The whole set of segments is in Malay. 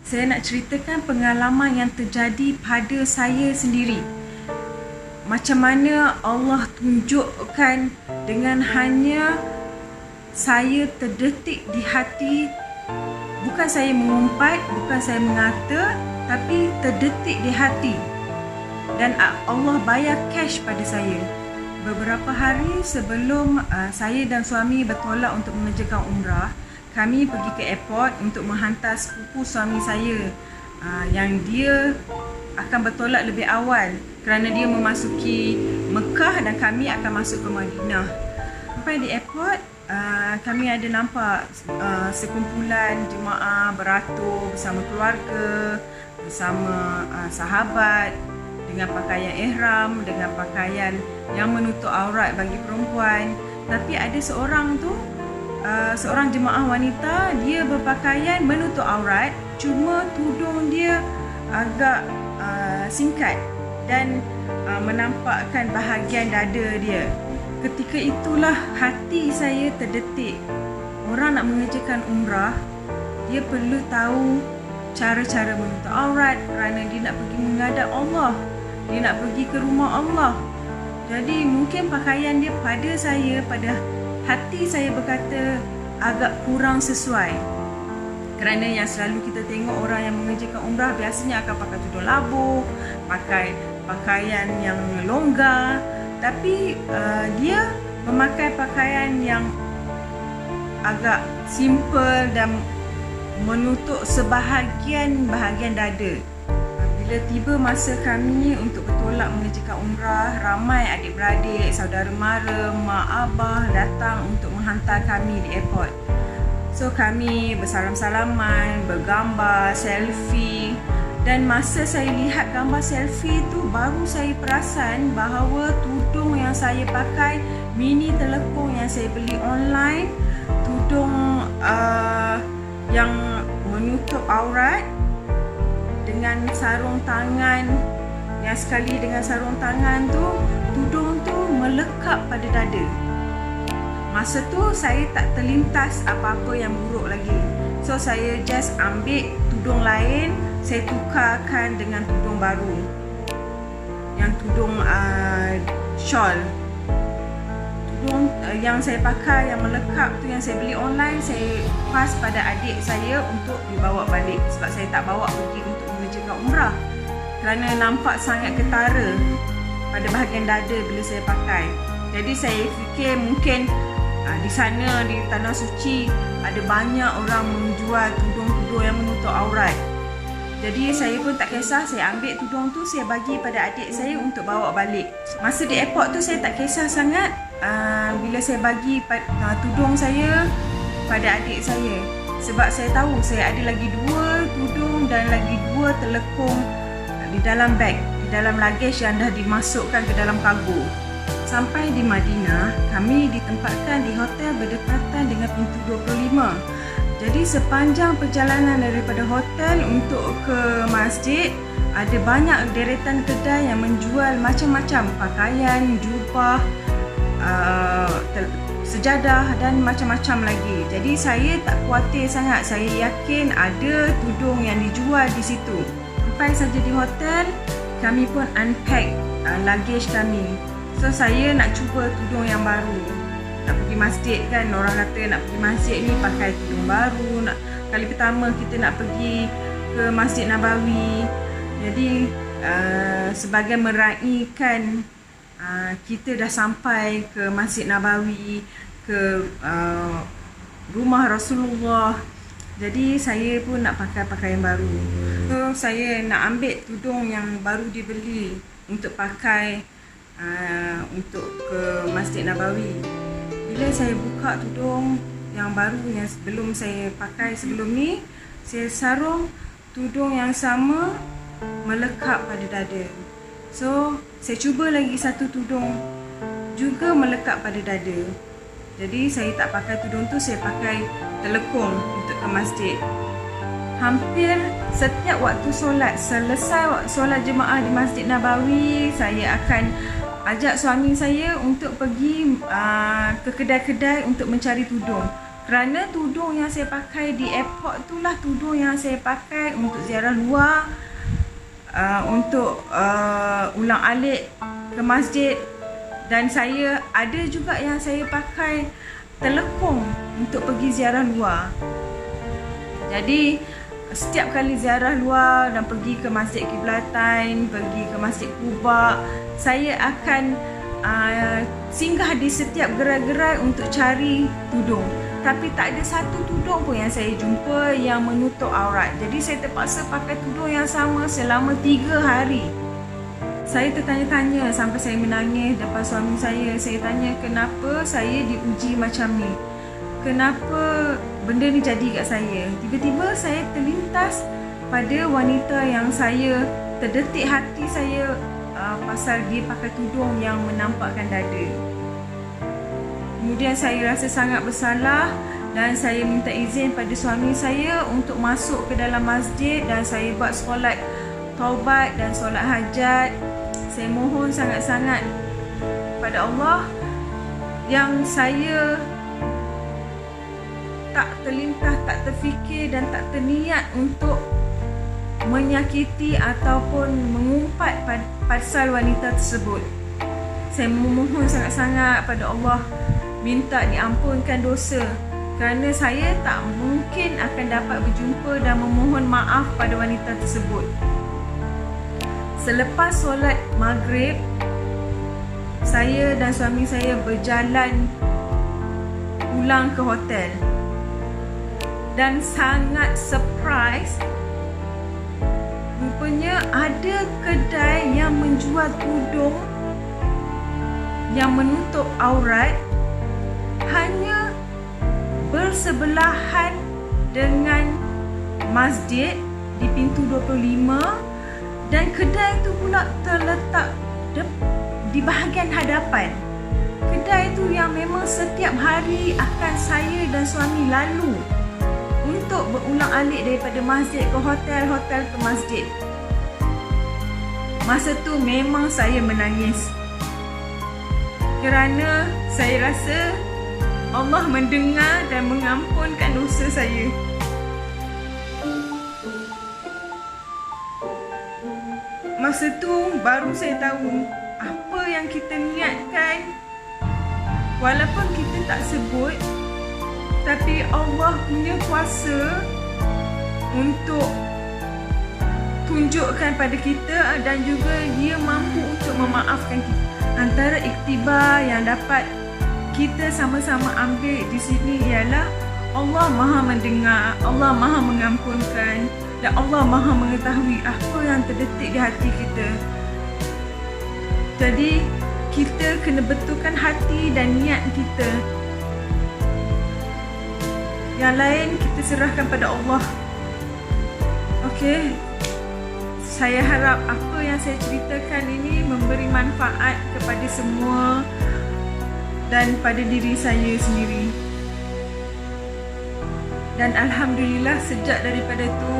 Saya nak ceritakan pengalaman yang terjadi pada saya sendiri. Macam mana Allah tunjukkan dengan hanya saya terdetik di hati. Bukan saya mengumpat, bukan saya mengata, tapi terdetik di hati. Dan Allah bayar cash pada saya. Beberapa hari sebelum saya dan suami bertolak untuk mengerjakan umrah, kami pergi ke airport untuk menghantar sepupu suami saya yang dia akan bertolak lebih awal kerana dia memasuki Mekah dan kami akan masuk ke Madinah. Sampai di airport, kami ada nampak sekumpulan jemaah beratur bersama keluarga, bersama sahabat dengan pakaian ihram, dengan pakaian yang menutup aurat bagi perempuan. Tapi ada seorang jemaah wanita, dia berpakaian menutup aurat, cuma tudung dia agak singkat dan menampakkan bahagian dada dia. Ketika itulah hati saya terdetik. Orang nak mengerjakan umrah, dia perlu tahu cara-cara menutup aurat kerana dia nak pergi menghadap Allah. Dia nak pergi ke rumah Allah. Jadi mungkin pakaian dia pada saya, pada hati saya berkata agak kurang sesuai. Kerana yang selalu kita tengok orang yang mengerjakan umrah biasanya akan pakai tudung labuh, pakai pakaian yang longgar. Tapi dia memakai pakaian yang agak simple dan menutup sebahagian dada. Bila tiba masa kami untuk bertolak mengerjakan umrah, ramai adik-beradik, saudara mara, mak abah datang untuk menghantar kami di airport. So kami bersalam-salaman, bergambar, selfie. Dan masa saya lihat gambar selfie tu, baru saya perasan bahawa tudung yang saya pakai, mini telekung yang saya beli online, tudung yang menutup aurat dengan sarung tangan, yang sekali dengan sarung tangan tu, tudung tu melekat pada dada. Masa tu saya tak terlintas apa-apa yang buruk lagi. So saya just ambil tudung lain, saya tukarkan dengan tudung baru, yang tudung shawl. Tudung yang saya pakai yang melekap tu, yang saya beli online, saya pas pada adik saya untuk dibawa balik sebab saya tak bawa pergi untuk mengerjakan umrah kerana nampak sangat ketara pada bahagian dada bila saya pakai. Jadi saya fikir mungkin di sana, di Tanah Suci, ada banyak orang menjual tudung-tudung yang menutup aurat. Jadi saya pun tak kisah, saya ambil tudung tu, saya bagi pada adik saya untuk bawa balik. Masa di airport tu saya tak kisah sangat bila saya bagi tudung saya pada adik saya. Sebab saya tahu saya ada lagi 2 tudung dan lagi 2 telekung di dalam beg, di dalam luggage yang dah dimasukkan ke dalam kargo. Sampai di Madinah, kami ditempatkan di hotel berdekatan dengan pintu 25. Jadi sepanjang perjalanan daripada hotel untuk ke masjid, ada banyak deretan kedai yang menjual macam-macam pakaian, jubah, sejadah dan macam-macam lagi. Jadi saya tak khawatir sangat. Saya yakin ada tudung yang dijual di situ. Sampai saja di hotel, kami pun unpack luggage kami. So saya nak cuba tudung yang baru. Nak pergi masjid kan, orang kata nak pergi masjid ni pakai tudung baru. Kali pertama kita nak pergi ke Masjid Nabawi. Jadi sebagai meraihkan kita dah sampai ke Masjid Nabawi, ke rumah Rasulullah. Jadi saya pun nak pakai pakaian baru. So saya nak ambil tudung yang baru dibeli untuk pakai untuk ke Masjid Nabawi. Bila saya buka tudung yang baru yang belum saya pakai sebelum ni, saya sarung, tudung yang sama melekat pada dada. So saya cuba lagi satu tudung juga melekat pada dada. Jadi saya tak pakai tudung tu, saya pakai telekung untuk ke masjid. Hampir setiap waktu solat, selesai solat jemaah di Masjid Nabawi, saya akan ajak suami saya untuk pergi ke kedai-kedai untuk mencari tudung. Kerana tudung yang saya pakai di airport itulah tudung yang saya pakai untuk ziarah luar, untuk ulang alik ke masjid. Dan saya ada juga yang saya pakai telekung untuk pergi ziarah luar. Jadi setiap kali ziarah luar dan pergi ke Masjid Kiblatain, pergi ke Masjid Quba, saya akan singgah di setiap gerai-gerai untuk cari tudung. Tapi tak ada satu tudung pun yang saya jumpa yang menutup aurat. Jadi saya terpaksa pakai tudung yang sama selama 3 hari. Saya tertanya-tanya sampai saya menangis depan suami saya. Saya tanya kenapa saya diuji macam ni. Kenapa benda ni jadi kat saya. Tiba-tiba saya terlintas pada wanita yang saya terdetik hati saya pasal dia pakai tudung yang menampakkan dada. Kemudian saya rasa sangat bersalah dan saya minta izin pada suami saya untuk masuk ke dalam masjid dan saya buat solat taubat dan solat hajat. Saya mohon sangat-sangat pada Allah yang saya tak terlintas, tak terfikir dan tak terniat untuk menyakiti ataupun mengumpat pasal wanita tersebut. Saya memohon sangat-sangat pada Allah, minta diampunkan dosa kerana saya tak mungkin akan dapat berjumpa dan memohon maaf pada wanita tersebut. Selepas solat maghrib, saya dan suami saya berjalan pulang ke hotel dan sangat surprise, rupanya ada kedai yang menjual tudung yang menutup aurat hanya bersebelahan dengan masjid di pintu 25 dan kedai itu pula terletak di bahagian hadapan. Kedai itu yang memang setiap hari akan saya dan suami lalu untuk berulang alik daripada masjid ke hotel, hotel ke masjid. Masa tu memang saya menangis kerana saya rasa Allah mendengar dan mengampunkan dosa saya. Masa tu baru saya tahu apa yang kita niatkan, walaupun kita tak sebut, tapi Allah punya kuasa untuk tunjukkan pada kita dan juga Dia mampu untuk memaafkan kita. Antara iktibar yang dapat kita sama-sama ambil di sini ialah Allah Maha mendengar, Allah Maha mengampunkan dan Allah Maha mengetahui apa yang terdetik di hati kita. Jadi kita kena betulkan hati dan niat kita. Yang lain kita serahkan pada Allah. Okey. Saya harap apa yang saya ceritakan ini memberi manfaat kepada semua dan pada diri saya sendiri. Dan alhamdulillah sejak daripada itu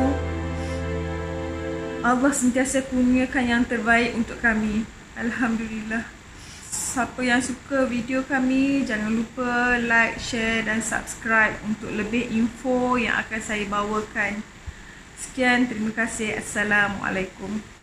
Allah sentiasa kurniakan yang terbaik untuk kami. Alhamdulillah. Siapa yang suka video kami, jangan lupa like, share dan subscribe untuk lebih info yang akan saya bawakan. Sekian, terima kasih. Assalamualaikum.